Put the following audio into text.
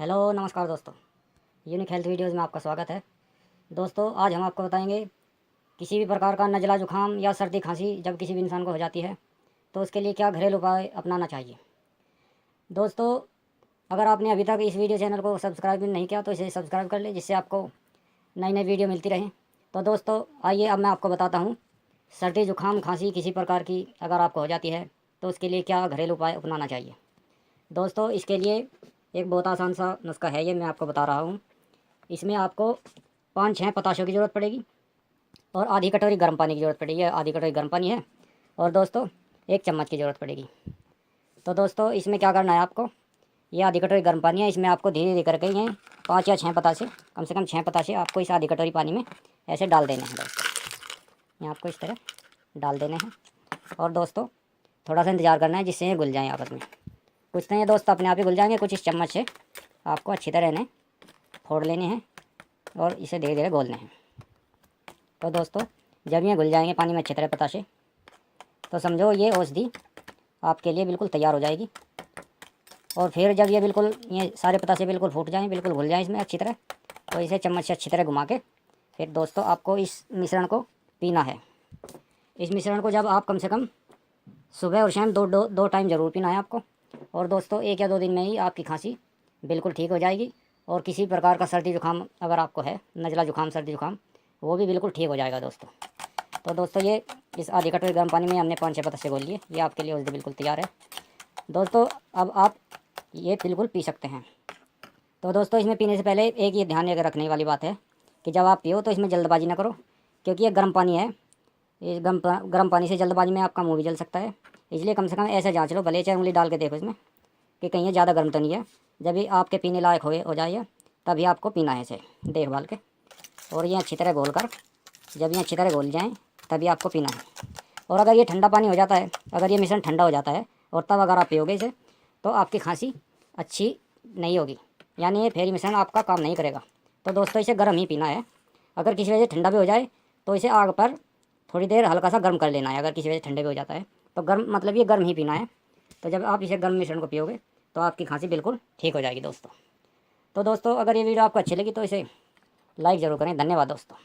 Hello नमस्कार दोस्तों, unique health videos में आपका स्वागत है। दोस्तों आज हम आपको बताएंगे किसी भी प्रकार का नज़ला जुखाम या सर्दी खांसी जब किसी भी इंसान को हो जाती है तो उसके लिए क्या घरेलू उपाय अपनाना चाहिए। दोस्तों अगर आपने अभी तक इस वीडियो चैनल को सब्सक्राइब नहीं किया तो इसे सब्सक्राइब कर ले, जिससे आपको नई नई वीडियो मिलती रहें। तो दोस्तों आइए अब मैं आपको बताता हूँ सर्दी जुखाम खांसी किसी प्रकार की अगर आपको हो जाती है तो उसके लिए क्या घरेलू उपाय अपनाना चाहिए। दोस्तों इसके लिए एक बहुत आसान सा नुस्खा है, ये मैं आपको बता रहा हूँ। इसमें आपको 5-6 पताशों की ज़रूरत पड़ेगी और आधी कटोरी गर्म पानी की ज़रूरत पड़ेगी। आधी कटोरी गर्म पानी है और दोस्तों 1 चम्मच की ज़रूरत पड़ेगी। तो दोस्तों इसमें क्या करना है आपको, ये आधी कटोरी गर्म पानी है, इसमें आपको धीरे धीरे करके ये 5 या 6 पताशे, कम से कम 6 पताशे आपको इस आधी कटोरी पानी में ऐसे डाल देने हैं। दोस्तों ये आपको इस तरह डाल देने हैं और दोस्तों थोड़ा सा इंतज़ार करना है जिससे ये घुल जाएँ आपस में। कुछ नहीं है दोस्तों, अपने आप ही घुल जाएंगे। कुछ इस चम्मच से आपको अच्छी तरह इन्हें फोड़ लेने हैं और इसे धीरे धीरे घोलने हैं। तो दोस्तों जब ये घुल जाएंगे पानी में अच्छी तरह पताशे, तो समझो ये औषधि आपके लिए बिल्कुल तैयार हो जाएगी। और फिर जब ये बिल्कुल ये सारे पताशे बिल्कुल फूट जाएँ, बिल्कुल घुल जाएँ इसमें अच्छी तरह, तो इसे चम्मच से अच्छी तरह घुमा के फिर दोस्तों आपको इस मिश्रण को पीना है। इस मिश्रण को जब आप कम से कम सुबह और शाम दो टाइम ज़रूर पीना है आपको। और दोस्तों 1 या 2 दिन में ही आपकी खांसी बिल्कुल ठीक हो जाएगी और किसी प्रकार का सर्दी जुखाम अगर आपको है, नज़ला जुखाम सर्दी जुखाम, वो भी बिल्कुल ठीक हो जाएगा दोस्तों। तो दोस्तों ये इस आधी कटोरी गर्म पानी में हमने 5-6 पतासे घोल लिए, ये आपके लिए औषधि बिल्कुल तैयार है दोस्तों। अब आप ये बिल्कुल पी सकते हैं। तो दोस्तों इसमें पीने से पहले एक ये ध्यान रखने वाली बात है कि जब आप पियो तो इसमें जल्दबाजी ना करो, क्योंकि ये गर्म पानी है। इस गर्म पानी से जल्दबाजी में आपका मुँह भी जल सकता है, इसलिए कम से कम ऐसे जांच लो, भले चाहे उंगली डाल के देखो इसमें कि कहीं ये ज़्यादा गर्म तो नहीं है। जब भी आपके पीने लायक हो जाए तभी आपको पीना है इसे देखभाल के। और ये अच्छी तरह घोल कर, जब ये अच्छी तरह घोल जाएँ तभी आपको पीना है। और अगर ये ठंडा पानी हो जाता है, अगर ये मिश्रण ठंडा हो जाता है और तब अगर आप पियोगे इसे, तो आपकी खांसी अच्छी नहीं होगी, यानी ये फिर मिश्रण आपका काम नहीं करेगा। तो दोस्तों इसे गर्म ही पीना है। अगर किसी वजह से ठंडा भी हो जाए तो इसे आग पर थोड़ी देर हल्का सा गर्म कर लेना है। अगर किसी वजह से ठंडे भी हो जाता है तो गर्म, मतलब ये गर्म ही पीना है। तो जब आप इसे गर्म मिश्रण को पियोगे तो आपकी खांसी बिल्कुल ठीक हो जाएगी दोस्तों। तो दोस्तों अगर ये वीडियो आपको अच्छी लगी तो इसे लाइक ज़रूर करें। धन्यवाद दोस्तों।